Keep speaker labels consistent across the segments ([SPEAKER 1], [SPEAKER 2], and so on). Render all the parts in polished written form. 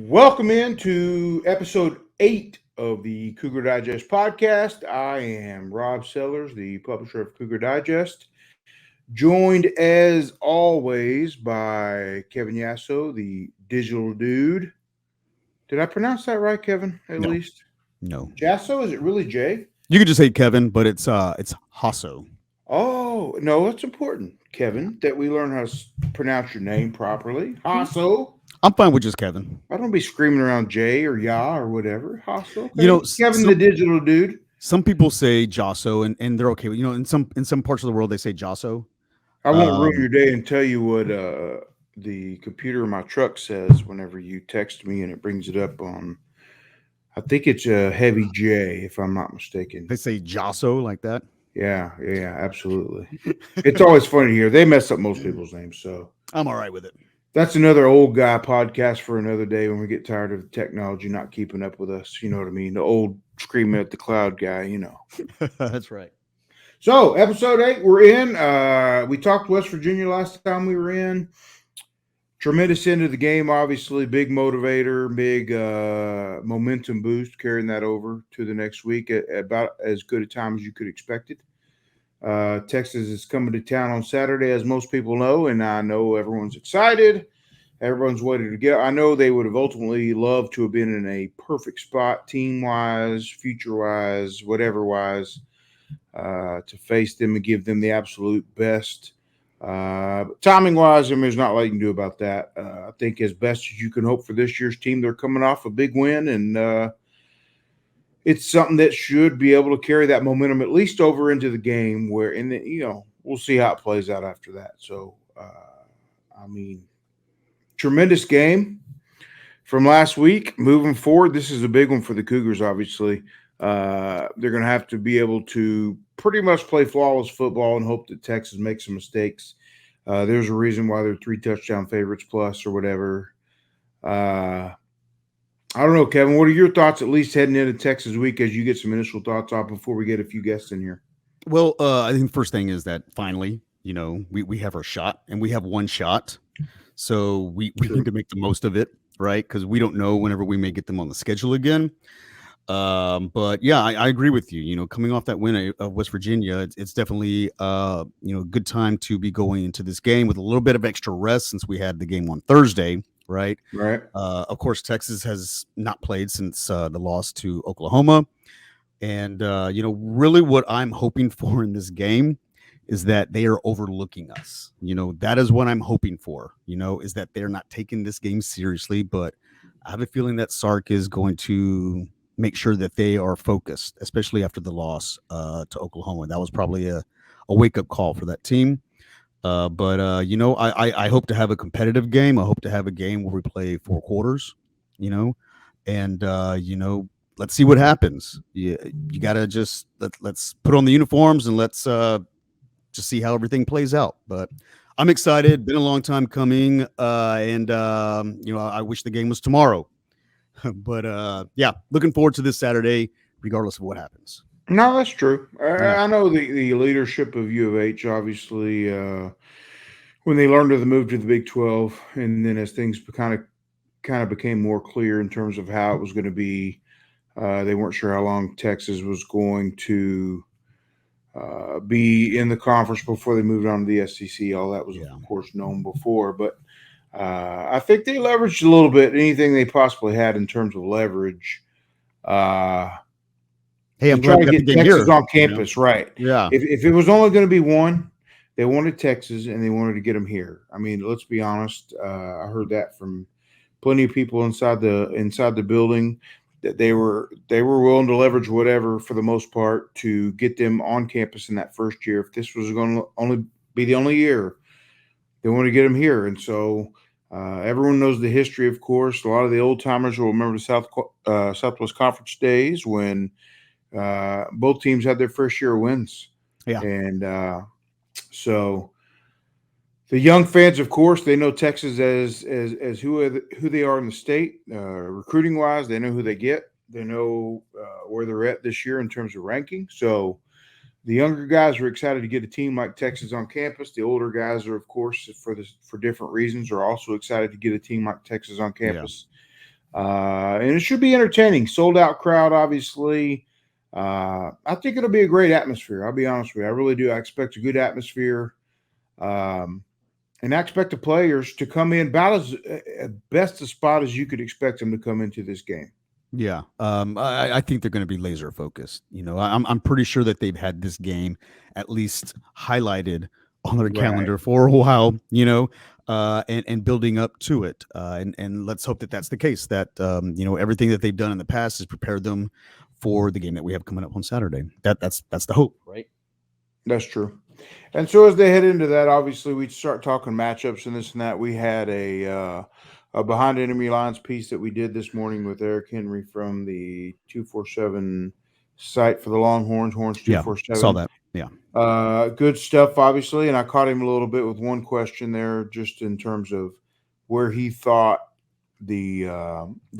[SPEAKER 1] Welcome into episode 8 of the Cougar Digest podcast. I am Rob Sellers, the publisher of Cougar Digest, joined as always by Kevin Jasso, the digital dude. Did I pronounce that right, Kevin? At
[SPEAKER 2] No,
[SPEAKER 1] least
[SPEAKER 2] no.
[SPEAKER 1] Jasso? Is it really J?
[SPEAKER 2] You could just say Kevin, but it's Hasso.
[SPEAKER 1] Oh no, that's important, Kevin, that we learn how to pronounce your name properly. Hasso.
[SPEAKER 2] I'm fine with just Kevin.
[SPEAKER 1] I don't be screaming around J or Ya or whatever. Hasso.
[SPEAKER 2] You
[SPEAKER 1] Okay.
[SPEAKER 2] know,
[SPEAKER 1] Kevin, the digital dude.
[SPEAKER 2] some people say Jasso, and they're okay. In some parts of the world they say Jasso.
[SPEAKER 1] I won't ruin
[SPEAKER 2] Um,
[SPEAKER 1] your day and tell you what the computer in my truck says whenever you text me and it brings it up on. I think it's a heavy J, if I'm not mistaken.
[SPEAKER 2] they say Jasso like that.
[SPEAKER 1] Yeah, absolutely. It's always funny to hear. They mess up most people's names, so
[SPEAKER 2] I'm all right with it.
[SPEAKER 1] that's another old guy podcast for another day when we get tired of the technology not keeping up with us. You know what I mean? The old screaming at the cloud guy.
[SPEAKER 2] That's right.
[SPEAKER 1] So, episode 8, we're in. We talked West Virginia last time we were in. Tremendous end of the game, obviously. Big motivator, big momentum boost, carrying that over to the next week at about as good a time as you could expect it. Texas is coming to town on Saturday, as most people know, and I know everyone's excited. Everyone's waiting to go. I know they would have ultimately loved to have been in a perfect spot, team-wise, future-wise, whatever-wise, to face them and give them the absolute best. But timing wise, there's not a lot you can do about that. I think as best as you can hope for this year's team, they're coming off a big win, and it's something that should be able to carry that momentum at least over into the game. We'll see how it plays out after that. So, tremendous game from last week. Moving forward, this is a big one for the Cougars. Obviously, they're going to have to be able to pretty much play flawless football and hope that Texas makes some mistakes. There's a reason why they're 3 touchdown favorites plus or whatever. I don't know, Kevin. What are your thoughts, at least heading into Texas week, as you get some initial thoughts off before we get a few guests in here?
[SPEAKER 2] Well, I think the first thing is that finally, we have our shot, and we have one shot, so we need to make the most of it, right? Because we don't know whenever we may get them on the schedule again. But yeah, I agree with you. Coming off that win of West Virginia, it's definitely a good time to be going into this game with a little bit of extra rest since we had the game on Thursday, right?
[SPEAKER 1] Right.
[SPEAKER 2] Of course, Texas has not played since the loss to Oklahoma, and really what I'm hoping for in this game is that they are overlooking us. That is what I'm hoping for. Is that they're not taking this game seriously, but I have a feeling that Sark is going to make sure that they are focused, especially after the loss to Oklahoma. That was probably a wake-up call for that team. I hope to have a competitive game. I hope to have a game where we play 4 quarters, and let's see what happens. You got to just let's put on the uniforms and let's just see how everything plays out. But I'm excited. Been a long time coming, and I wish the game was tomorrow. But yeah, looking forward to this Saturday, regardless of what happens.
[SPEAKER 1] No, that's true.
[SPEAKER 2] Yeah,
[SPEAKER 1] I know the leadership of U of H, obviously, when they learned of the move to the Big 12, and then as things kind of became more clear in terms of how it was going to be, they weren't sure how long Texas was going to be in the conference before they moved on to the SEC. All that was, of course, known before, but I think they leveraged a little bit anything they possibly had in terms of leverage.
[SPEAKER 2] Hey, I'm
[SPEAKER 1] to try
[SPEAKER 2] glad we
[SPEAKER 1] to
[SPEAKER 2] got the
[SPEAKER 1] get
[SPEAKER 2] game
[SPEAKER 1] Texas
[SPEAKER 2] here.
[SPEAKER 1] on campus, right?
[SPEAKER 2] Yeah,
[SPEAKER 1] If it was only going to be one, they wanted Texas and they wanted to get them here. I mean, let's be honest. I heard that from plenty of people inside the building that they were willing to leverage whatever for the most part to get them on campus in that first year. If this was going to only be the only year, they want to get them here, and so everyone knows the history. Of course, a lot of the old timers will remember the Southwest Conference days when both teams had their first year of wins,
[SPEAKER 2] yeah,
[SPEAKER 1] and so the young fans, of course, they know Texas as who they are in the state. Recruiting wise, they know who they get. They know where they're at this year in terms of ranking. So the younger guys are excited to get a team like Texas on campus. The older guys are, of course, for different reasons, are also excited to get a team like Texas on
[SPEAKER 2] yeah.
[SPEAKER 1] campus. And it should be entertaining. Sold out crowd, obviously. I think it'll be a great atmosphere. I'll be honest with you. I really do. I expect a good atmosphere. Um, and I expect the players to come in about as best a spot as you could expect them to come into this game.
[SPEAKER 2] Yeah, I think they're going to be laser focused. I'm pretty sure that they've had this game at least highlighted on their
[SPEAKER 1] Right.
[SPEAKER 2] calendar for a while. And building up to it. And let's hope that that's the case. That everything that they've done in the past has prepared them for the game that we have coming up on Saturday. That's the hope, right?
[SPEAKER 1] That's true. And so as they head into that, obviously we start talking matchups and this and that. We had a behind enemy lines piece that we did this morning with Eric Henry from the 247 site for the Longhorns, Horns
[SPEAKER 2] Yeah, saw
[SPEAKER 1] 247.
[SPEAKER 2] that. Yeah,
[SPEAKER 1] Good stuff, obviously. And I caught him a little bit with one question there, just in terms of where he thought the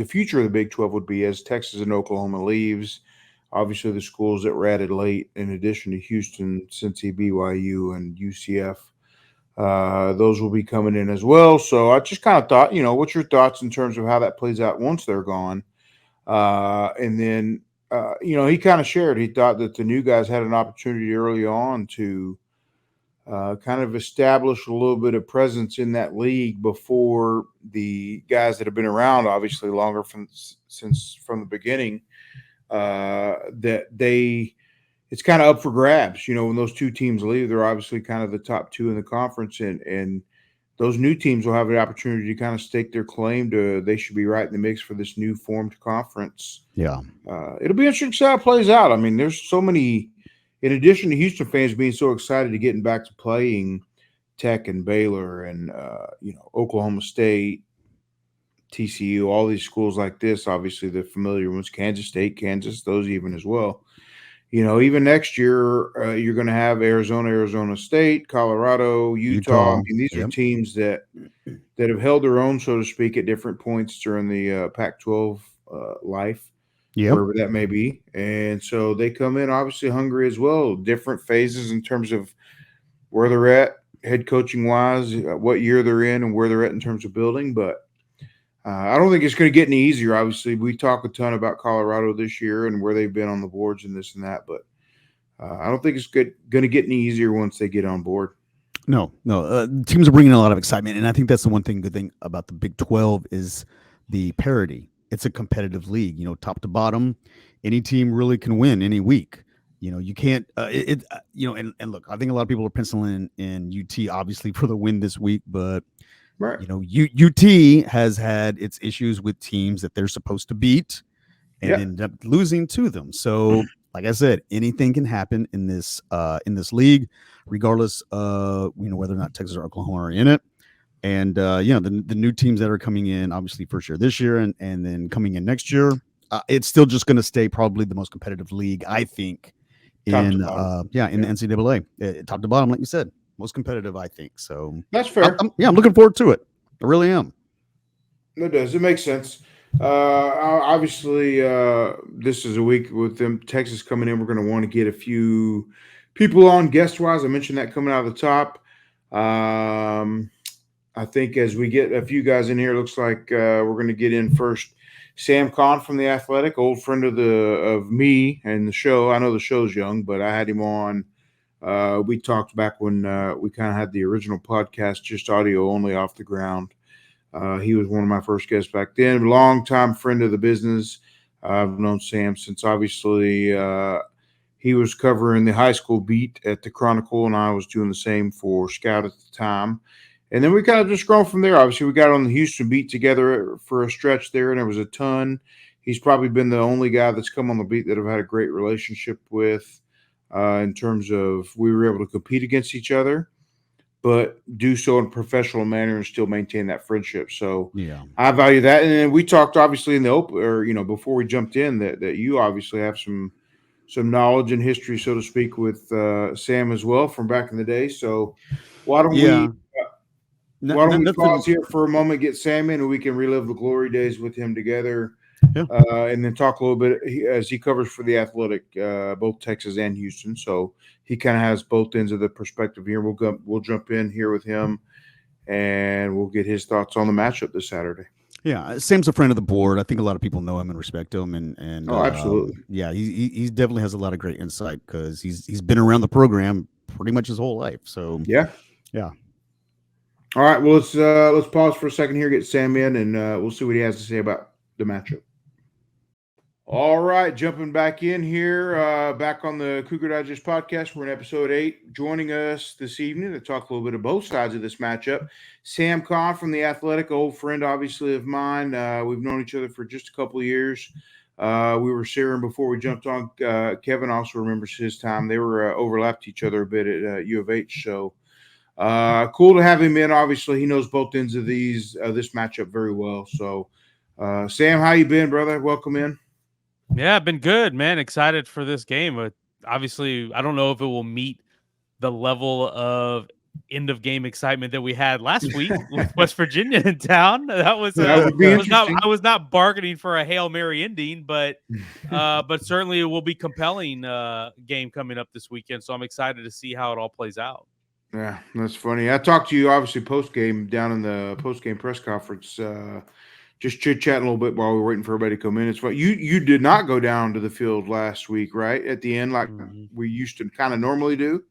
[SPEAKER 1] future of the Big 12 would be as Texas and Oklahoma leaves. Obviously, the schools that were added late, in addition to Houston, Cincy, BYU, and UCF, those will be coming in as well. So I just kind of thought, what's your thoughts in terms of how that plays out once they're gone? And then, he kind of shared. He thought that the new guys had an opportunity early on to kind of establish a little bit of presence in that league before the guys that have been around, obviously longer since from the beginning, that it's kind of up for grabs. When those two teams leave, they're obviously kind of the top two in the conference, and those new teams will have the opportunity to kind of stake their claim to they should be right in the mix for this new formed conference.
[SPEAKER 2] yeah,
[SPEAKER 1] It'll be interesting to see how it plays out. I mean, there's so many. In addition to Houston fans being so excited to getting back to playing Tech and Baylor and Oklahoma State, TCU, all these schools like this, obviously the familiar ones, Kansas State, Kansas, those even as well. Even next year, you're going to have Arizona State, Colorado, Utah. I
[SPEAKER 2] Utah.
[SPEAKER 1] mean, these are
[SPEAKER 2] Yep.
[SPEAKER 1] teams that have held their own, so to speak, at different points during the Pac-12 life,
[SPEAKER 2] Yep.
[SPEAKER 1] wherever that may be. And so they come in obviously hungry as well. Different phases in terms of where they're at, head coaching wise, what year they're in, and where they're at in terms of building. But I don't think it's going to get any easier. Obviously, we talk a ton about Colorado this year and where they've been on the boards and this and that, but I don't think it's going to get any easier once they get on board.
[SPEAKER 2] No. Teams are bringing a lot of excitement, and I think that's the good thing about the Big 12 is the parity. It's a competitive league, top to bottom. Any team really can win any week. You can't. And look, I think a lot of people are penciling in UT obviously for the win this week, but
[SPEAKER 1] Right.
[SPEAKER 2] UT has had its issues with teams that they're supposed to beat and
[SPEAKER 1] Yeah.
[SPEAKER 2] ended up losing to them. So, like I said, anything can happen in this league, regardless of whether or not Texas or Oklahoma are in it. And the new teams that are coming in, obviously first year this year, and then coming in next year, it's still just going to stay probably the most competitive league, I think,
[SPEAKER 1] Top to
[SPEAKER 2] in
[SPEAKER 1] bottom.
[SPEAKER 2] in the NCAA, top to bottom, like you said, most competitive, I think. So
[SPEAKER 1] That's fair.
[SPEAKER 2] I'm looking forward to it. I really am.
[SPEAKER 1] It does. It makes sense. Obviously, this is a week with them Texas coming in. We're going to want to get a few people on guest wise. I mentioned that coming out of the top. I think as we get a few guys in here, it looks like we're going to get in first. Sam Kahn from the Athletic, old friend of me and the show. I know the show's young, but I had him on. We talked back when we kind of had the original podcast, just audio only off the ground. He was one of my first guests back then. Longtime friend of the business. I've known Sam since obviously he was covering the high school beat at the Chronicle, and I was doing the same for Scout at the time. And then we kind of just grown from there. Obviously, we got on the Houston beat together for a stretch there, and there was a ton. He's probably been the only guy that's come on the beat that I've had a great relationship with in terms of we were able to compete against each other, but do so in a professional manner and still maintain that friendship. So
[SPEAKER 2] Yeah.
[SPEAKER 1] I value that. And then we talked obviously in the open, or before we jumped in, that you obviously have some knowledge and history, so to speak, with Sam as well from back in the day. So why don't we
[SPEAKER 2] Yeah.
[SPEAKER 1] pause
[SPEAKER 2] Nothing.
[SPEAKER 1] here for a moment, get Sam in, and we can relive the glory days with him together,
[SPEAKER 2] Yeah.
[SPEAKER 1] and then talk a little bit as he covers for the Athletic, both Texas and Houston. So he kind of has both ends of the perspective here. We'll jump in here with him, and we'll get his thoughts on the matchup this Saturday.
[SPEAKER 2] Yeah, Sam's a friend of the board. I think a lot of people know him and respect him, and
[SPEAKER 1] Oh, absolutely.
[SPEAKER 2] yeah, he definitely has a lot of great insight because he's been around the program pretty much his whole life. So
[SPEAKER 1] Yeah.
[SPEAKER 2] yeah,
[SPEAKER 1] All right. Well, let's pause for a second here, get Sam in, and we'll see what he has to say about the matchup. All right, jumping back in here, back on the Cougar Digest podcast. We're in episode 8. Joining us this evening to talk a little bit of both sides of this matchup, Sam Kahn from The Athletic, old friend, obviously, of mine. We've known each other for just a couple of years. We were sharing before we jumped on. Kevin also remembers his time. They were overlapped each other a bit at U of H. So cool to have him in. Obviously, he knows both ends of this matchup very well. So, Sam, how you been, brother? Welcome in.
[SPEAKER 3] Yeah, I've been good, man. Excited for this game. But obviously, I don't know if it will meet the level of end of game excitement that we had last week with West Virginia in town. That was
[SPEAKER 1] That would be interesting.
[SPEAKER 3] I was not bargaining for a Hail Mary ending, but certainly it will be compelling game coming up this weekend. So I'm excited to see how it all plays out.
[SPEAKER 1] Yeah, that's funny. I talked to you obviously post game down in the post game press conference. Just chit chatting a little bit while we were waiting for everybody to come in. It's fun. You did not go down to the field last week, right? At the end, like we used to kind of normally do.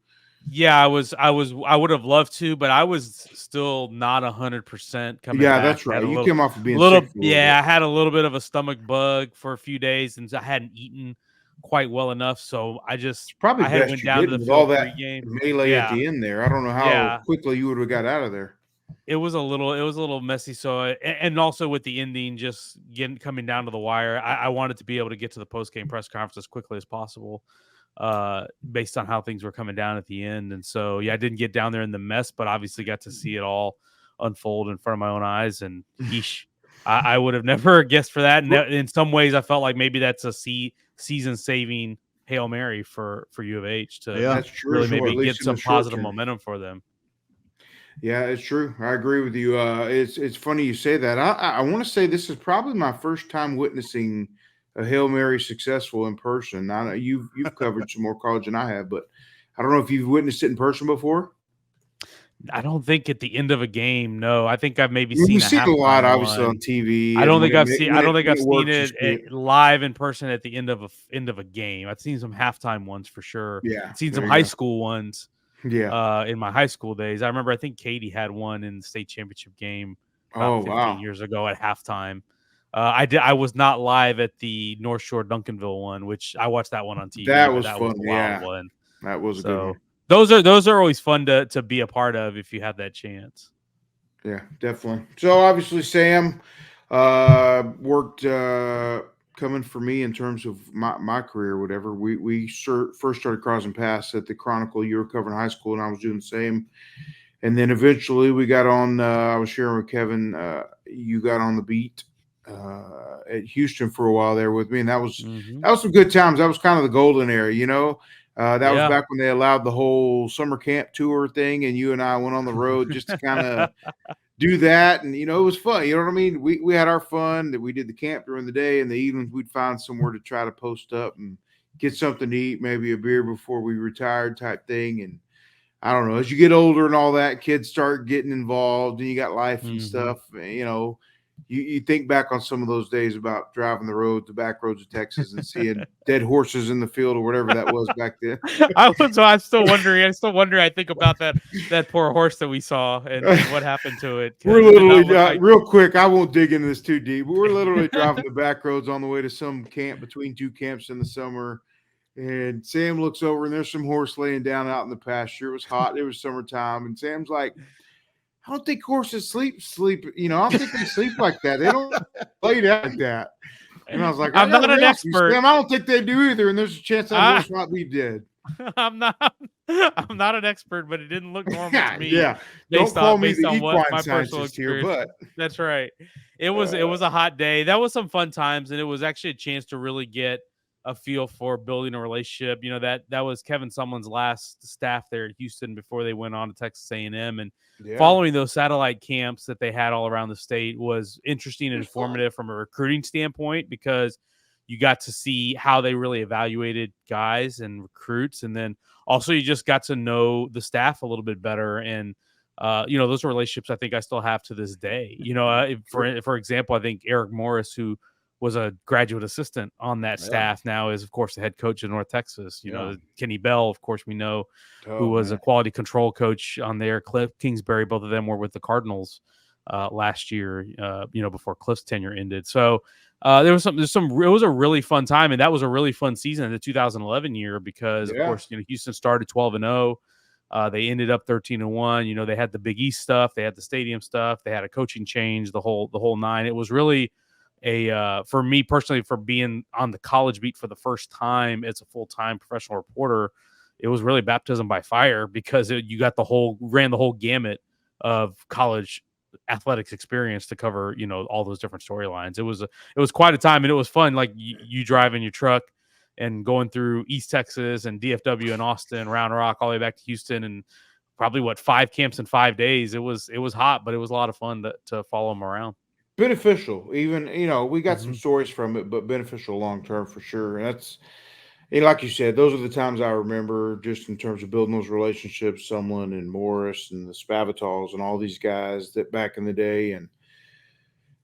[SPEAKER 3] Yeah, I would have loved to, but I was still not 100% coming
[SPEAKER 1] Yeah,
[SPEAKER 3] back.
[SPEAKER 1] that's right. You came off of being
[SPEAKER 3] little,
[SPEAKER 1] sick.
[SPEAKER 3] yeah, I had a little bit of a stomach bug for a few days, and I hadn't eaten quite well enough, so
[SPEAKER 1] It's probably
[SPEAKER 3] I had
[SPEAKER 1] best
[SPEAKER 3] went
[SPEAKER 1] you
[SPEAKER 3] down to
[SPEAKER 1] didn't
[SPEAKER 3] the
[SPEAKER 1] with all
[SPEAKER 3] field
[SPEAKER 1] that
[SPEAKER 3] pregame.
[SPEAKER 1] melee at the end there. I don't know how quickly you would have got out of there.
[SPEAKER 3] It was a little messy. So, and also with the ending, just coming down to the wire, I wanted to be able to get to the post game press conference as quickly as possible, based on how things were coming down at the end. And so, yeah, I didn't get down there in the mess, but obviously got to see it all unfold in front of my own eyes. And yeesh, I would have never guessed for that. And in some ways, I felt like maybe that's a season saving Hail Mary for U of H to
[SPEAKER 1] That's true.
[SPEAKER 3] really
[SPEAKER 1] Sure,
[SPEAKER 3] maybe
[SPEAKER 1] at least
[SPEAKER 3] get
[SPEAKER 1] in the
[SPEAKER 3] some
[SPEAKER 1] short
[SPEAKER 3] positive
[SPEAKER 1] term.
[SPEAKER 3] momentum for them.
[SPEAKER 1] Yeah, it's true. I agree with you. It's funny you say that. I want to say this is probably my first time witnessing a Hail Mary successful in person. I know you've covered some more college than I have, but I don't know if you've witnessed it in person before.
[SPEAKER 3] I don't think at the end of a game. No, I think I've maybe
[SPEAKER 1] We've
[SPEAKER 3] seen a
[SPEAKER 1] seen a lot,
[SPEAKER 3] halftime
[SPEAKER 1] obviously, on
[SPEAKER 3] one.
[SPEAKER 1] TV.
[SPEAKER 3] I don't
[SPEAKER 1] And
[SPEAKER 3] think I've seen. I don't think
[SPEAKER 1] when
[SPEAKER 3] I've seen
[SPEAKER 1] works, you
[SPEAKER 3] it,
[SPEAKER 1] see it.
[SPEAKER 3] live in person at the end of a game. I've seen some halftime ones for sure.
[SPEAKER 1] Yeah,
[SPEAKER 3] I've seen some
[SPEAKER 1] there you
[SPEAKER 3] high
[SPEAKER 1] go.
[SPEAKER 3] school ones.
[SPEAKER 1] Yeah.
[SPEAKER 3] In my high school days, I remember. I think Katie had one in the state championship game about
[SPEAKER 1] Oh
[SPEAKER 3] 15
[SPEAKER 1] wow.
[SPEAKER 3] years ago at halftime. I was not live at the North Shore Duncanville one, which I watched that one on TV.
[SPEAKER 1] That was
[SPEAKER 3] that
[SPEAKER 1] fun.
[SPEAKER 3] was a
[SPEAKER 1] Yeah,
[SPEAKER 3] wild one.
[SPEAKER 1] that was a good one.
[SPEAKER 3] Those are always fun to be a part of if you have that chance.
[SPEAKER 1] Yeah, definitely. So obviously, Sam worked coming for me in terms of my career, or whatever. We first started crossing paths at the Chronicle. You were covering high school, and I was doing the same. And then eventually, we got on. I was sharing with Kevin. You got on the beat at Houston for a while there with me, and that was some good times. That was kind of the golden era, you know. That was back when they allowed the whole summer camp tour thing, and you and I went on the road just to kind of do that. And, it was fun. You know what I mean? We had our fun that we did the camp during the day, and the evenings we'd find somewhere to try to post up and get something to eat, maybe a beer before we retired type thing. And I don't know, as you get older and all that, kids start getting involved and you got life and stuff, you think back on some of those days about driving the back roads of Texas and seeing dead horses in the field or whatever that was back then.
[SPEAKER 3] I'm still wondering. I think about that poor horse that we saw and what happened to it.
[SPEAKER 1] We're literally, real quick, I won't dig into this too deep, but we're literally driving the back roads on the way to some camp between two camps in the summer. And Sam looks over and there's some horse laying down out in the pasture. It was hot. It was summertime. And Sam's like, I don't think horses sleep. I don't think they sleep like that. They don't lay down like that. And I was like,
[SPEAKER 3] I'm not an expert.
[SPEAKER 1] Sam, I don't think they do either. And there's a chance that horse might be dead.
[SPEAKER 3] I'm not an expert, but it didn't look normal to me.
[SPEAKER 1] Yeah. Don't call me the equine scientist here, but
[SPEAKER 3] that's right. It was a hot day. That was some fun times, and it was actually a chance to really get a feel for building a relationship. That was Kevin Sumlin's last staff there at Houston before they went on to Texas A&M, and following those satellite camps that they had all around the state was interesting and informative from a recruiting standpoint, because you got to see how they really evaluated guys and recruits. And then also you just got to know the staff a little bit better and Those are relationships I think I still have to this day. For example, I think Eric Morris, who was a graduate assistant on that staff, now is of course the head coach of North Texas. Kenny Bell, of course, we know, who was a quality control coach on there. Cliff Kingsbury, both of them were with the Cardinals last year, before Cliff's tenure ended. So it was a really fun time, and that was a really fun season in the 2011 year because, of course, Houston started 12-0. They ended up 13-1. They had the Big East stuff, they had the stadium stuff, they had a coaching change, the whole nine. It was really for me personally, for being on the college beat for the first time as a full-time professional reporter, it was really baptism by fire because you got ran the whole gamut of college athletics experience to cover, all those different storylines. It was quite a time, and it was fun. Like you drive in your truck and going through East Texas and DFW and Austin, Round Rock, all the way back to Houston, and probably 5 camps in 5 days. It was hot, but it was a lot of fun to follow them around.
[SPEAKER 1] Beneficial, even we got some stories from it, but beneficial long term for sure. And that's, like you said, those are the times I remember, just in terms of building those relationships. Sumlin and Morris and the Spavitals and all these guys that back in the day, and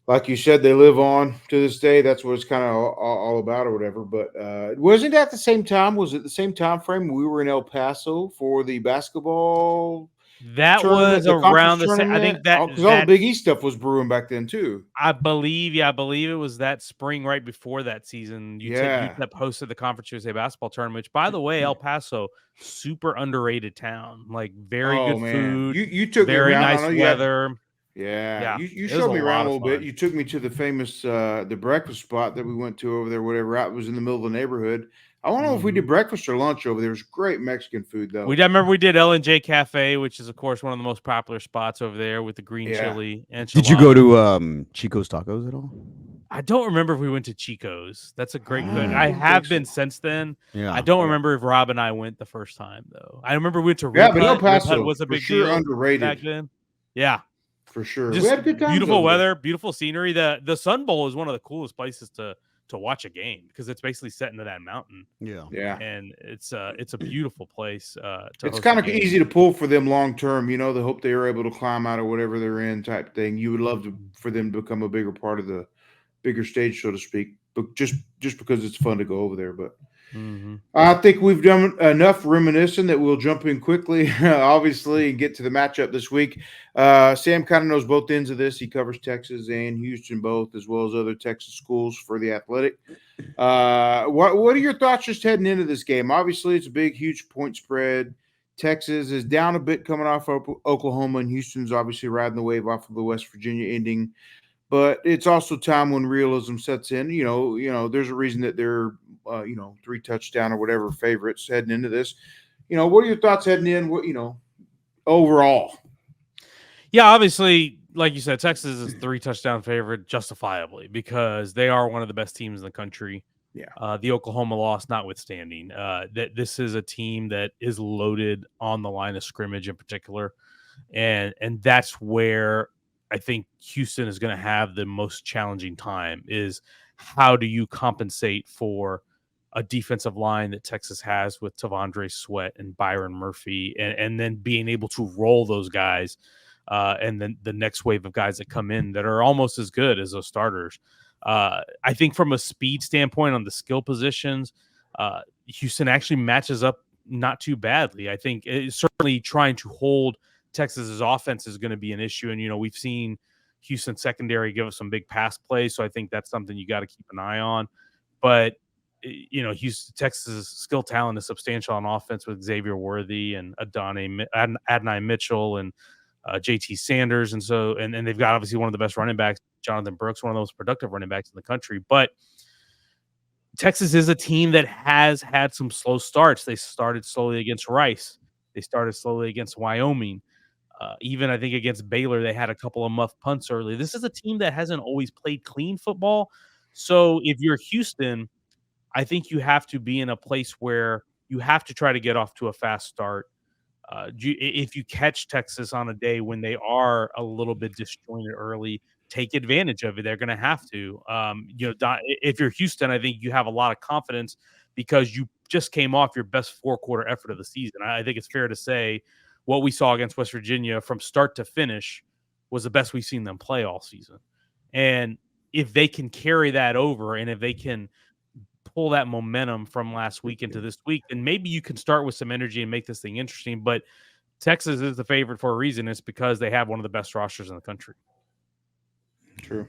[SPEAKER 1] like you said, they live on to this day. That's what it's kind of all about, or whatever. But wasn't that the same time? Was it the same time frame we were in El Paso for the basketball?
[SPEAKER 3] That was around the same. I think that
[SPEAKER 1] because all the Big East stuff was brewing back then too.
[SPEAKER 3] I believe it was that spring right before that season. UTEP hosted the Conference USA basketball tournament. Which, by the way, El Paso, super underrated town. Like very good food.
[SPEAKER 1] You took
[SPEAKER 3] very
[SPEAKER 1] me around.
[SPEAKER 3] Nice weather.
[SPEAKER 1] You showed me around a little bit. You took me to the famous the breakfast spot that we went to over there. Whatever, it was in the middle of the neighborhood. I don't know if we did breakfast or lunch over there. It was great Mexican food, though.
[SPEAKER 3] I remember we did L&J Cafe, which is, of course, one of the most popular spots over there with the green chili.
[SPEAKER 2] Did you go to Chico's Tacos at all?
[SPEAKER 3] I don't remember if we went to Chico's. That's a great question. I have been since then.
[SPEAKER 2] Yeah.
[SPEAKER 3] I don't remember if Rob and I went the first time, though. I remember we went to
[SPEAKER 1] Rib Hut. El Paso
[SPEAKER 3] was a big
[SPEAKER 1] deal
[SPEAKER 3] underrated back then. Yeah.
[SPEAKER 1] For sure.
[SPEAKER 3] Just
[SPEAKER 1] we had good times.
[SPEAKER 3] Beautiful weather, beautiful scenery. The Sun Bowl is one of the coolest places to watch a game because it's basically set into that mountain.
[SPEAKER 1] Yeah.
[SPEAKER 3] And it's a beautiful place.
[SPEAKER 1] It's kind of easy to pull for them long term. They hope they are able to climb out of whatever they're in, type thing. You would love for them to become a bigger part of the bigger stage, so to speak. But just because it's fun to go over there. But I think we've done enough reminiscing that we'll jump in quickly, obviously, and get to the matchup this week. Sam kind of knows both ends of this. He covers Texas and Houston both, as well as other Texas schools for the Athletic. What are your thoughts just heading into this game? Obviously, it's a big, huge point spread. Texas is down a bit coming off of Oklahoma, and Houston's obviously riding the wave off of the West Virginia ending. But it's also time when realism sets in. There's a reason that they're 3 touchdown or whatever favorites heading into this. What are your thoughts heading in? Overall?
[SPEAKER 3] Yeah, obviously, like you said, Texas is 3 touchdown favorite justifiably because they are one of the best teams in the country.
[SPEAKER 1] Yeah.
[SPEAKER 3] The Oklahoma loss notwithstanding, that this is a team that is loaded on the line of scrimmage in particular, and that's where I think Houston is going to have the most challenging time. Is how do you compensate for a defensive line that Texas has with Tavondre Sweat and Byron Murphy, and then being able to roll those guys, and then the next wave of guys that come in that are almost as good as those starters. I think from a speed standpoint on the skill positions, Houston actually matches up not too badly. I think it's certainly trying to hold Texas's offense is going to be an issue. And, we've seen Houston secondary give us some big pass plays. So I think that's something you got to keep an eye on. But, Texas's skill talent is substantial on offense with Xavier Worthy and Adonai Mitchell and JT Sanders. And so, and they've got obviously one of the best running backs, Jonathan Brooks, one of the most productive running backs in the country. But Texas is a team that has had some slow starts. They started slowly against Rice. They started slowly against Wyoming. Even I think against Baylor, they had a couple of muff punts early. This is a team that hasn't always played clean football. So if you're Houston, I think you have to be in a place where you have to try to get off to a fast start. If you catch Texas on a day when they are a little bit disjointed early, take advantage of it. They're going to have to. If you're Houston, I think you have a lot of confidence because you just came off your best 4-quarter effort of the season. I think it's fair to say what we saw against West Virginia from start to finish was the best we've seen them play all season. And if they can carry that over, and if they can pull that momentum from last week into this week, then maybe you can start with some energy and make this thing interesting. But Texas is the favorite for a reason. It's because they have one of the best rosters in the country.
[SPEAKER 1] True.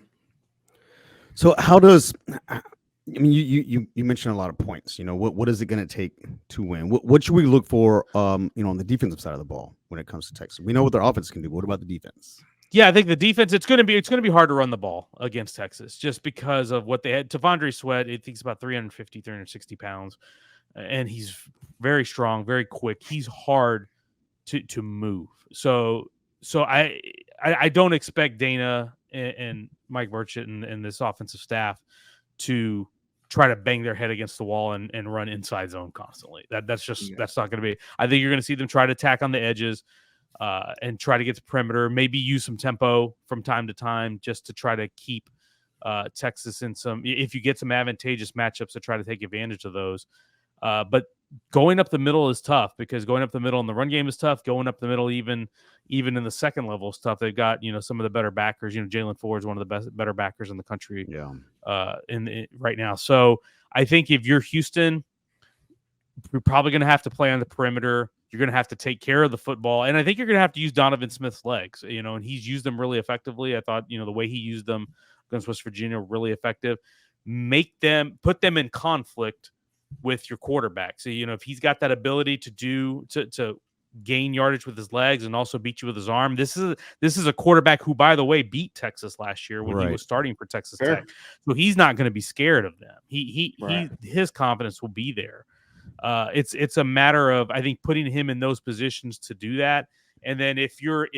[SPEAKER 2] So how does, I mean, you mentioned a lot of points. What is it going to take to win? What should we look for, on the defensive side of the ball when it comes to Texas? We know what their offense can do. What about the defense?
[SPEAKER 3] Yeah, I think the defense, it's going to be hard to run the ball against Texas just because of what they had. Tavondre Sweat, I think he's about 350, 360 pounds, and he's very strong, very quick. He's hard to move. So I don't expect Dana and Mike Burchett and this offensive staff to try to bang their head against the wall and run inside zone constantly. That's not going to be. I think you're going to see them try to attack on the edges. And try to get to perimeter, maybe use some tempo from time to time just to try to keep Texas in some, if you get some advantageous matchups, to try to take advantage of those. But going up the middle is tough, because going up the middle in the run game is tough. Going up the middle, even in the second level, is tough. They've got, some of the better backers. Jalen Ford is one of the better backers in the country.
[SPEAKER 2] Yeah.
[SPEAKER 3] Right now. So I think if you're Houston, you're probably going to have to play on the perimeter. You're going to have to take care of the football. And I think you're going to have to use Donovan Smith's legs, and he's used them really effectively. I thought, the way he used them against West Virginia, really effective. Put them in conflict with your quarterback. So, if he's got that ability to gain yardage with his legs and also beat you with his arm, this is a quarterback who, by the way, beat Texas last year when he was starting for Texas Tech. So he's not going to be scared of them. His confidence will be there. It's a matter of, I think, putting him in those positions to do that. And then if you're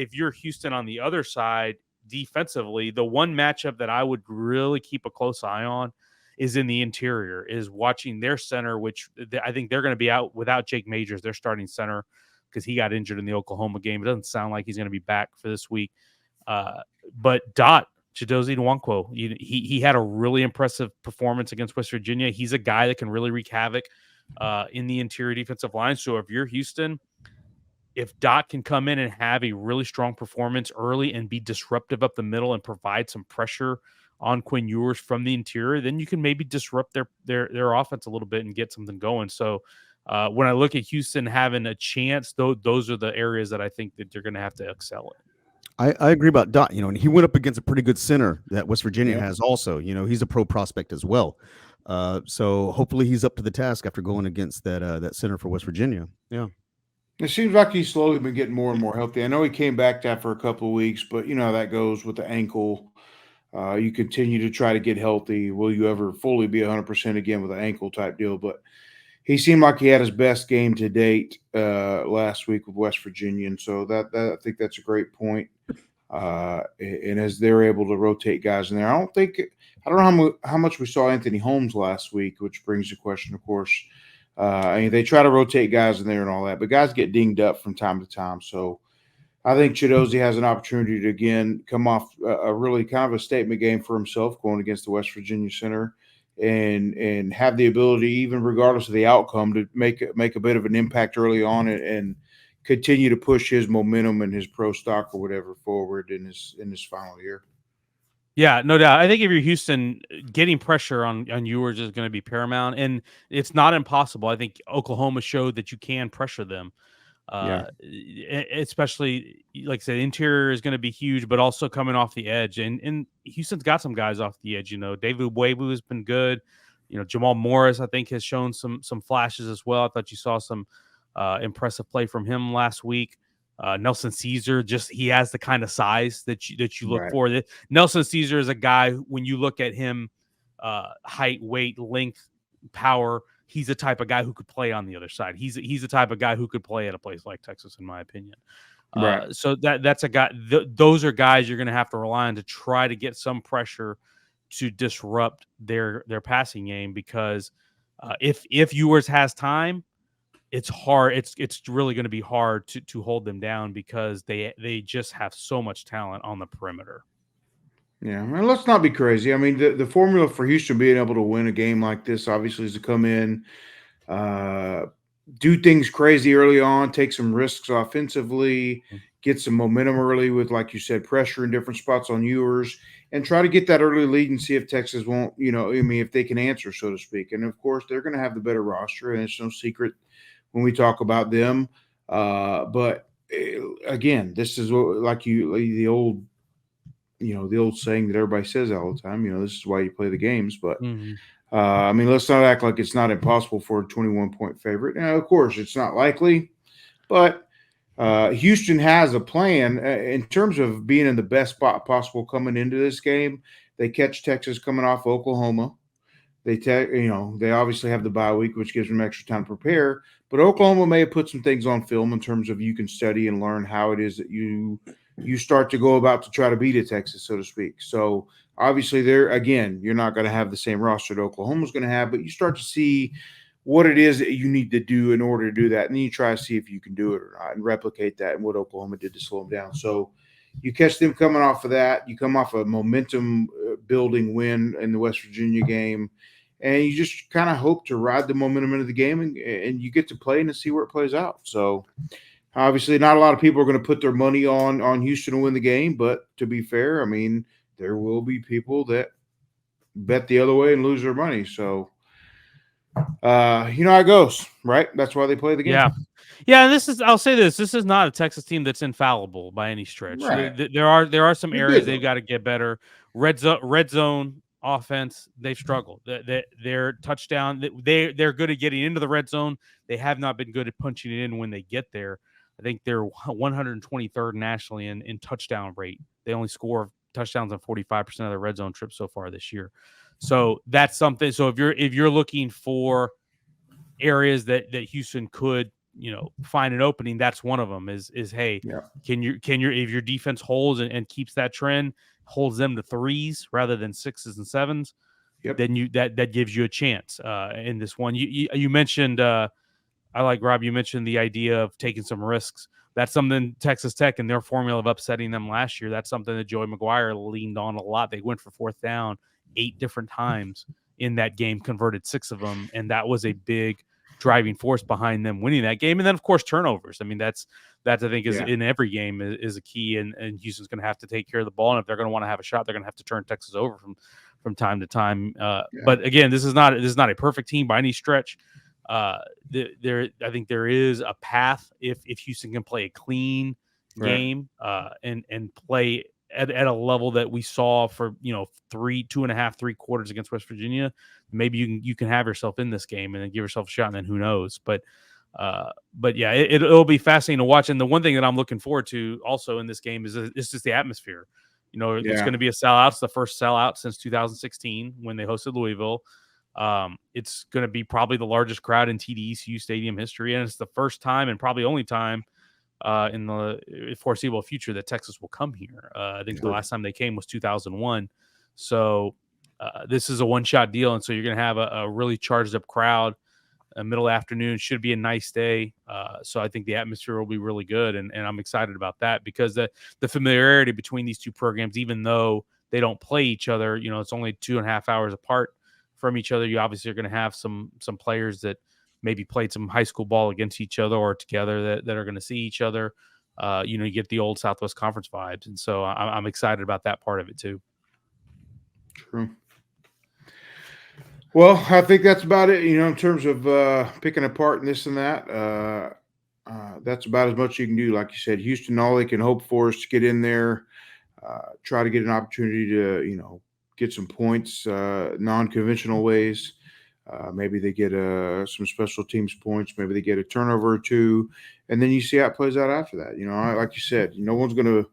[SPEAKER 3] Houston on the other side defensively, the one matchup that I would really keep a close eye on is in the interior, is watching their center, which I think they're going to be out without Jake Majors, their starting center, because he got injured in the Oklahoma game. It doesn't sound like he's going to be back for this week. But Chidozie Nwankwo, he had a really impressive performance against West Virginia. He's a guy that can really wreak havoc in the interior defensive line. So if you're Houston, if Dot can come in and have a really strong performance early and be disruptive up the middle and provide some pressure on Quinn Ewers from the interior, then you can maybe disrupt their offense a little bit and get something going. So when I look at Houston having a chance, those are the areas that I think that you're going to have to excel in.
[SPEAKER 2] I agree about Dot, and he went up against a pretty good center that West Virginia has also. He's a pro prospect as well. So hopefully he's up to the task after going against that center for West Virginia. Yeah.
[SPEAKER 1] It seems like he's slowly been getting more and more healthy. I know he came back after a couple of weeks, but how that goes with the ankle. You continue to try to get healthy. Will you ever fully be 100% again with an ankle type deal? But he seemed like he had his best game to date last week with West Virginia. And so that I think that's a great point. And as they're able to rotate guys in there, I don't know how much we saw Anthony Holmes last week, which brings the question, of course. They try to rotate guys in there and all that, but guys get dinged up from time to time. So I think Chidozie has an opportunity to, again, come off a really kind of a statement game for himself going against the West Virginia center and have the ability, even regardless of the outcome, to make a bit of an impact early on and continue to push his momentum and his pro stock or whatever forward in his final year.
[SPEAKER 3] Yeah, no doubt. I think if you're Houston, getting pressure on Ewers is going to be paramount, and it's not impossible. I think Oklahoma showed that you can pressure them. Especially, like I said, interior is going to be huge, but also coming off the edge. And Houston's got some guys off the edge. David Webu has been good. Jamal Morris, I think, has shown some flashes as well. I thought you saw some impressive play from him last week. Nelson Caesar, he has the kind of size that you look for. Nelson Caesar is a guy, when you look at him, height, weight, length, power, he's the type of guy who could play on the other side. He's the type of guy who could play at a place like Texas, in my opinion. So that's a guy. Those are guys you're going to have to rely on to try to get some pressure to disrupt their passing game, because if Ewers has time, it's hard. It's really going to be hard to hold them down, because they just have so much talent on the perimeter.
[SPEAKER 1] Yeah, and let's not be crazy. I mean, the formula for Houston being able to win a game like this, obviously, is to come in, do things crazy early on, take some risks offensively, get some momentum early with, like you said, pressure in different spots on Ewers, and try to get that early lead and see if Texas won't, if they can answer, so to speak. And of course, they're going to have the better roster, and it's no secret when we talk about them. But again, this is what, the old, the old saying that everybody says all the time. This is why you play the games, but.
[SPEAKER 3] Mm-hmm.
[SPEAKER 1] Let's not act like it's not impossible for a 21-point favorite. Now, of course, it's not likely, but Houston has a plan in terms of being in the best spot possible coming into this game. They catch Texas coming off Oklahoma. They obviously have the bye week, which gives them extra time to prepare. But Oklahoma may have put some things on film in terms of you can study and learn how it is that you start to go about to try to beat a Texas, so to speak. So obviously, you're not going to have the same roster that Oklahoma's going to have, but you start to see what it is that you need to do in order to do that, and then you try to see if you can do it or not and replicate that and what Oklahoma did to slow them down. So you catch them coming off of that. You come off a momentum building win in the West Virginia game, and you just kind of hope to ride the momentum into the game, and you get to play and see where it plays out. So obviously, not a lot of people are going to put their money on Houston to win the game, but to be fair, there will be people that bet the other way and lose their money. So, how it goes, right? That's why they play the game.
[SPEAKER 3] Yeah. Yeah, and I'll say this is not a Texas team that's infallible by any stretch.
[SPEAKER 1] Right.
[SPEAKER 3] There are some areas they've got to get better. Red zone offense, they've struggled. Their touchdown, they're good at getting into the red zone. They have not been good at punching it in when they get there. I think they're 123rd nationally in touchdown rate. They only score touchdowns on 45% of their red zone trips so far this year. So that's something. So if you're looking for areas that Houston could find an opening, that's one of them. Is hey, can you if your defense holds and keeps that trend, holds them to threes rather than sixes and sevens, then that gives you a chance in this one. You mentioned I like Rob. You mentioned the idea of taking some risks. That's something Texas Tech and their formula of upsetting them last year. That's something that Joey McGuire leaned on a lot. They went for fourth down 8 different times in that game, converted 6 of them, and that was a big driving force behind them winning that game. And then, of course, turnovers. I mean, that's I think is in every game is a key, and Houston's going to have to take care of the ball. And if they're going to want to have a shot, they're going to have to turn Texas over from time to time. But again, this is not a perfect team by any stretch. I think there is a path if Houston can play a clean game and play at a level that we saw for 2.5, 3 quarters against West Virginia. Maybe you can have yourself in this game and then give yourself a shot, and then who knows? But yeah, it'll be fascinating to watch. And the one thing that I'm looking forward to also in this game is just the atmosphere. It's going to be a sellout. It's the first sellout since 2016 when they hosted Louisville. It's going to be probably the largest crowd in TDECU Stadium history, and it's the first time and probably only time in the foreseeable future that Texas will come here. I think the last time they came was 2001. So this is a one-shot deal, and so you're going to have a really charged-up crowd. Middle afternoon should be a nice day. So I think the atmosphere will be really good, and I'm excited about that because the familiarity between these two programs, even though they don't play each other, it's only 2.5 hours apart from each other. You obviously are going to have some players that maybe played some high school ball against each other or together that are going to see each other. You get the old Southwest Conference vibes. And so I'm excited about that part of it too.
[SPEAKER 1] True. Well, I think that's about it, in terms of picking apart and this and that. That's about as much you can do. Like you said, Houston, all they can hope for is to get in there, try to get an opportunity to, get some points, non-conventional ways. Maybe they get some special teams points. Maybe they get a turnover or 2, and then you see how it plays out after that. Like you said, no one's going to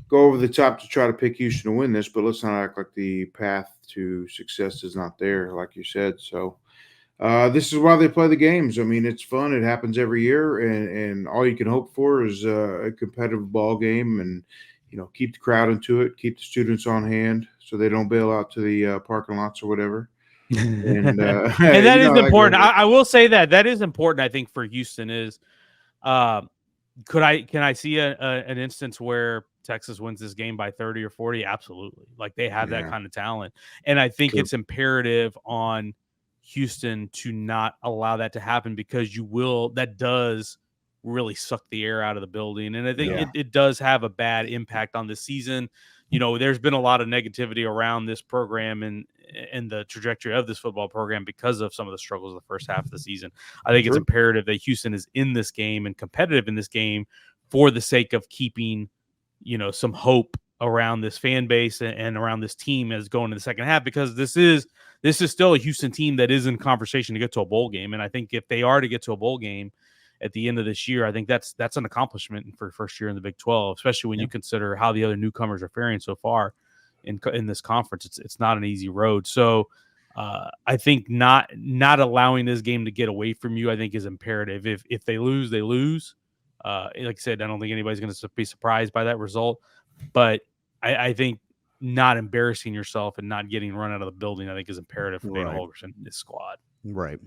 [SPEAKER 1] go over the top to try to pick Houston to win this, but let's not act like the path to success is not there, like you said. So this is why they play the games. It's fun. It happens every year, and all you can hope for is a competitive ball game, and keep the crowd into it, keep the students on hand so they don't bail out to the parking lots or whatever. And
[SPEAKER 3] that is important. I will say that is important. I think for Houston is, can I see an instance where Texas wins this game by 30 or 40? Absolutely. Like they have that kind of talent, and I think it's imperative on Houston to not allow that to happen, because that does really suck the air out of the building. And I think it does have a bad impact on the season. There's been a lot of negativity around this program and the trajectory of this football program because of some of the struggles of the first half of the season. I think it's imperative that Houston is in this game and competitive in this game for the sake of keeping, some hope around this fan base and around this team as going to the second half, because this is still a Houston team that is in conversation to get to a bowl game. And I think if they are to get to a bowl game at the end of this year, I think that's an accomplishment for first year in the Big 12, especially when you consider how the other newcomers are faring so far in this conference. It's not an easy road. So I think not allowing this game to get away from you, I think, is imperative. If they lose, they lose. Like I said, I don't think anybody's going to be surprised by that result. But I think not embarrassing yourself and not getting run out of the building, I think, is imperative for Dana Holgorsen and this squad.
[SPEAKER 2] Right.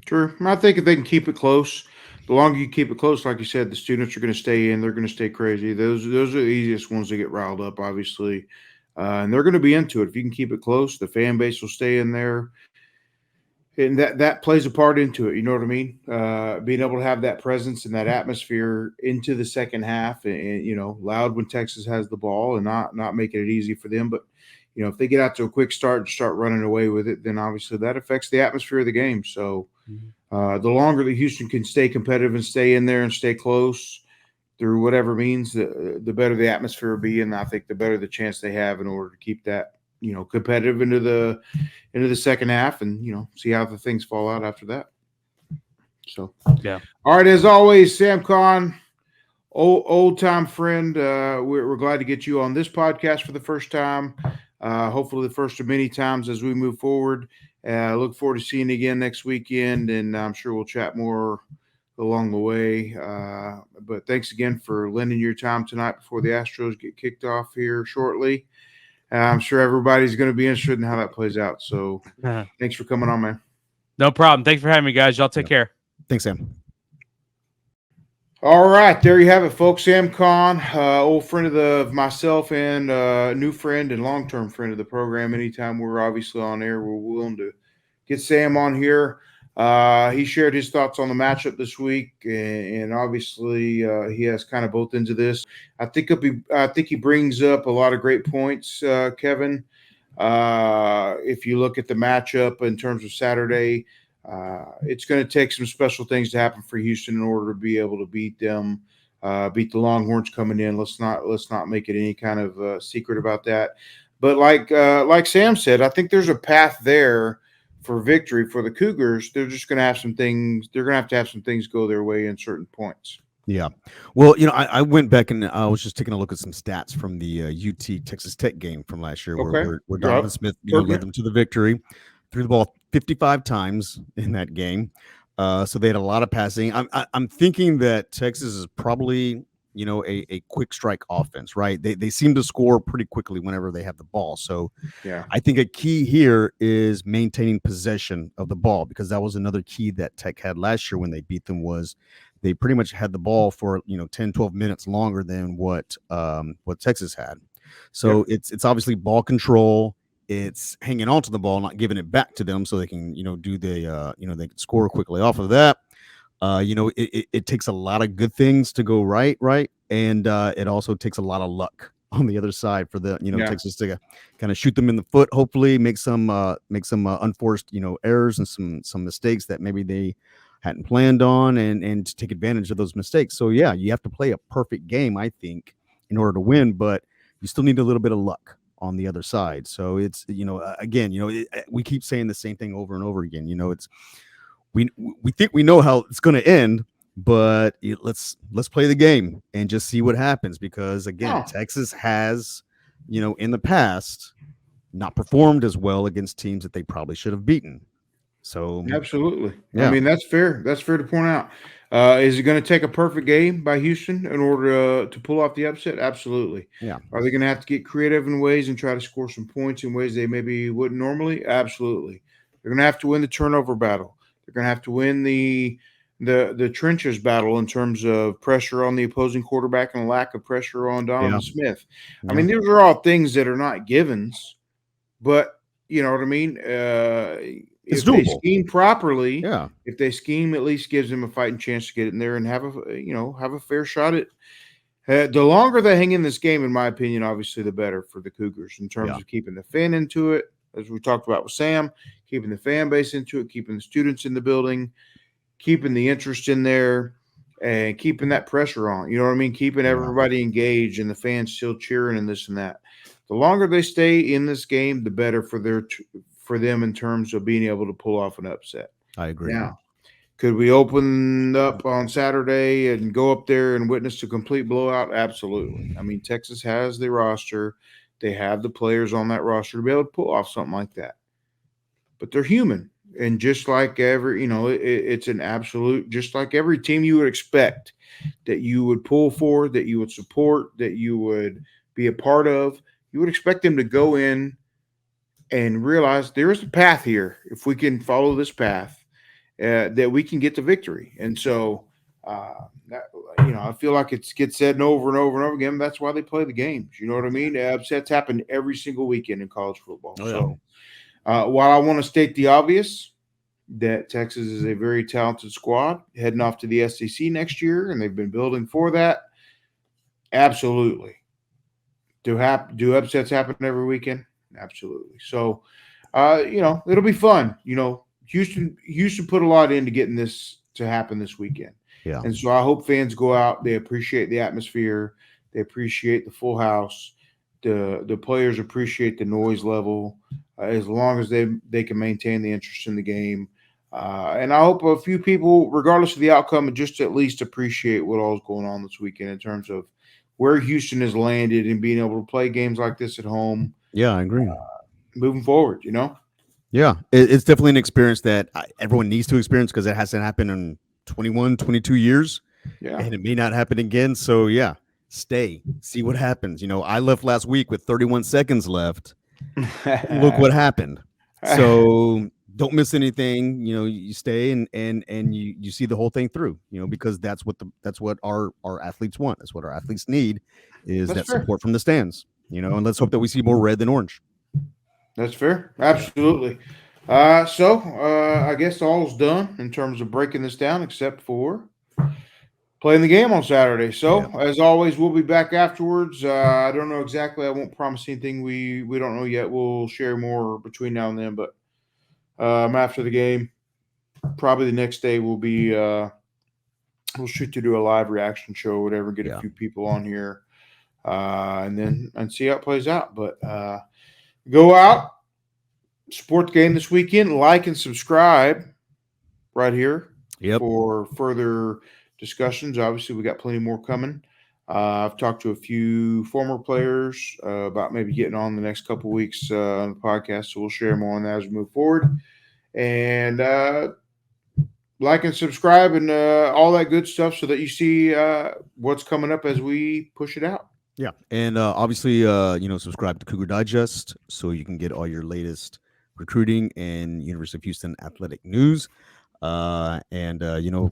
[SPEAKER 1] True. I think if they can keep it close, the longer you keep it close, like you said, the students are going to stay in. They're going to stay crazy. Those are the easiest ones to get riled up, obviously. And they're going to be into it. If you can keep it close, the fan base will stay in there. And that plays a part into it. You know what I mean? Being able to have that presence and that atmosphere into the second half and loud when Texas has the ball and not making it easy for them. But, if they get out to a quick start and start running away with it, then obviously that affects the atmosphere of the game. So the longer that Houston can stay competitive and stay in there and stay close through whatever means, the better the atmosphere will be. And I think the better the chance they have in order to keep that, competitive into the second half and, see how the things fall out after that. So,
[SPEAKER 3] yeah.
[SPEAKER 1] All right. As always, Sam Kahn, old time friend. We're glad to get you on this podcast for the first time. Hopefully the first of many times as we move forward. Look forward to seeing you again next weekend, and I'm sure we'll chat more along the way. But thanks again for lending your time tonight before the Astros get kicked off here shortly. I'm sure everybody's going to be interested in how that plays out. So thanks for coming on, man.
[SPEAKER 3] No problem. Thanks for having me, guys. Y'all take care.
[SPEAKER 2] Thanks, Sam.
[SPEAKER 1] All right, there you have it, folks. Sam Kahn, old friend of myself and new friend and long-term friend of the program. Anytime we're obviously on air, we're willing to get Sam on here. He shared his thoughts on the matchup this week, and obviously he has kind of both ends of this. I think he brings up a lot of great points, Kevin. If you look at the matchup in terms of Saturday, it's going to take some special things to happen for Houston in order to be able to beat them, beat the Longhorns coming in. Let's not make it any kind of secret about that. But like Sam said, I think there's a path there for victory for the Cougars. They're just going to have some things. They're going to have some things go their way in certain points.
[SPEAKER 2] Yeah. Well, I went back and I was just taking a look at some stats from the UT Texas Tech game from last year, where Donovan Smith led them to the victory. Threw the ball 55 times in that game. So they had a lot of passing. I'm thinking that Texas is probably, a quick strike offense, right? They seem to score pretty quickly whenever they have the ball. So
[SPEAKER 1] yeah, I
[SPEAKER 2] think a key here is maintaining possession of the ball, because that was another key that Tech had last year when they beat them, was they pretty much had the ball for 10, 12 minutes longer than what Texas had. So it's obviously ball control. It's hanging on to the ball, not giving it back to them so they can, do they can score quickly off of that. It takes a lot of good things to go right. And it also takes a lot of luck on the other side for the, Texas to kind of shoot them in the foot, hopefully make some unforced, errors and some mistakes that maybe they hadn't planned on, and to take advantage of those mistakes. So yeah, you have to play a perfect game, I think, in order to win, but you still need a little bit of luck on the other side. So it's, again, we keep saying the same thing over and over again. It's, we think we know how it's going to end, but let's play the game and just see what happens, because again, Texas has, in the past, not performed as well against teams that they probably should have beaten. So
[SPEAKER 1] absolutely.
[SPEAKER 2] Yeah.
[SPEAKER 1] I mean, that's fair. That's fair to point out. Is it going to take a perfect game by Houston in order to pull off the upset? Absolutely.
[SPEAKER 2] Yeah.
[SPEAKER 1] Are they going to have to get creative in ways and try to score some points in ways they maybe wouldn't normally? Absolutely. They're going to have to win the turnover battle. They're going to have to win the trenches battle in terms of pressure on the opposing quarterback and lack of pressure on Donovan Smith. I mean, these are all things that are not givens, but you know what I mean?
[SPEAKER 2] It's
[SPEAKER 1] if they
[SPEAKER 2] doable.
[SPEAKER 1] scheme properly,
[SPEAKER 2] Yeah.
[SPEAKER 1] if they scheme, at least gives them a fighting chance to get in there and have a fair shot at. The longer they hang in this game, in my opinion, obviously the better for the Cougars in terms
[SPEAKER 2] Yeah.
[SPEAKER 1] of keeping the fan into it, as we talked about with Sam, keeping the fan base into it, keeping the students in the building, keeping the interest in there, and keeping that pressure on. You know what I mean? Keeping
[SPEAKER 2] Yeah.
[SPEAKER 1] everybody engaged and the fans still cheering and this and that. The longer they stay in this game, the better for them in terms of being able to pull off an upset.
[SPEAKER 2] I agree.
[SPEAKER 1] Now, could we open up on Saturday and go up there and witness a complete blowout? Absolutely. I mean, Texas has the roster. They have the players on that roster to be able to pull off something like that. But they're human. And just like it's an absolute, just like every team you would expect that you would pull for, that you would support, that you would be a part of, you would expect them to go in and realize there is a path here. If we can follow this path, that we can get the victory. And so, I feel like it gets said over and over and over again. That's why they play the games. You know what I mean? Upsets happen every single weekend in college football.
[SPEAKER 2] Oh, yeah.
[SPEAKER 1] So, while I want to state the obvious that Texas is a very talented squad heading off to the SEC next year, and they've been building for that, absolutely. Do upsets happen every weekend? Absolutely. So, it'll be fun. Houston put a lot into getting this to happen this weekend.
[SPEAKER 2] Yeah.
[SPEAKER 1] And so I hope fans go out. They appreciate the atmosphere. They appreciate the full house. The players appreciate the noise level as long as they can maintain the interest in the game. And I hope a few people, regardless of the outcome, just at least appreciate what all is going on this weekend in terms of where Houston has landed and being able to play games like this at home.
[SPEAKER 2] Yeah, I agree.
[SPEAKER 1] Moving forward,
[SPEAKER 2] Yeah, it's definitely an experience that everyone needs to experience because it hasn't happened in 21, 22 years.
[SPEAKER 1] Yeah.
[SPEAKER 2] And it may not happen again. So, yeah, stay, see what happens. I left last week with 31 seconds left. Look what happened. So don't miss anything. You stay and you see the whole thing through, because that's what our athletes want. That's what our athletes need is
[SPEAKER 1] That's
[SPEAKER 2] that
[SPEAKER 1] fair.
[SPEAKER 2] support from the stands, and let's hope that we see more red than orange.
[SPEAKER 1] That's fair. Absolutely. So I guess all's done in terms of breaking this down, except for playing the game on Saturday. So as always, we'll be back afterwards. I don't know exactly. I won't promise anything we don't know yet. We'll share more between now and then. But after the game, probably the next day we'll be we'll shoot to do a live reaction show or whatever, get a few people on here, and see how it plays out. But go out, support the game this weekend, like and subscribe right here for further discussions. Obviously, we got plenty more coming. I've talked to a few former players about maybe getting on the next couple weeks on the podcast, so we'll share more on that as we move forward. And like and subscribe and all that good stuff so that you see what's coming up as we push it out.
[SPEAKER 2] Yeah, and obviously, subscribe to Cougar Digest so you can get all your latest recruiting and University of Houston athletic news. Of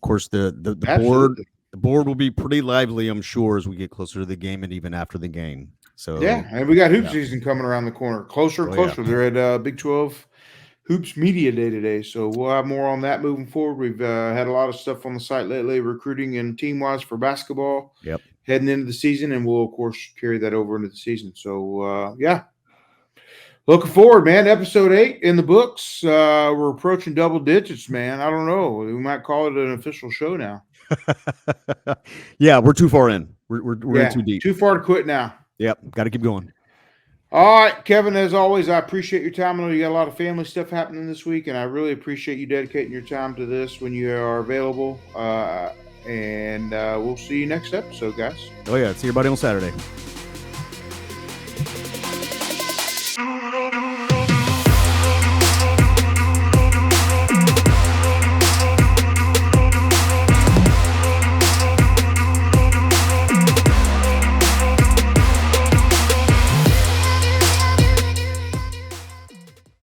[SPEAKER 2] course, the board will be pretty lively, I'm sure, as we get closer to the game and even after the game. So
[SPEAKER 1] yeah, and we got hoop season coming around the corner, closer and closer. Yeah. They're at Big 12 Hoops Media Day today, so we'll have more on that moving forward. We've had a lot of stuff on the site lately, recruiting and team-wise for basketball.
[SPEAKER 2] Yep.
[SPEAKER 1] Heading into the season, and we'll, of course, carry that over into the season. So, looking forward, man. Episode 8 in the books. We're approaching double digits, man. I don't know. We might call it an official show now.
[SPEAKER 2] Yeah, we're too far in. We're in too deep.
[SPEAKER 1] Too far to quit now.
[SPEAKER 2] Yep, got to keep going.
[SPEAKER 1] All right, Kevin, as always, I appreciate your time. I know you got a lot of family stuff happening this week, and I really appreciate you dedicating your time to this when you are available. And we'll see you next episode, guys.
[SPEAKER 2] Oh, yeah. See everybody on Saturday.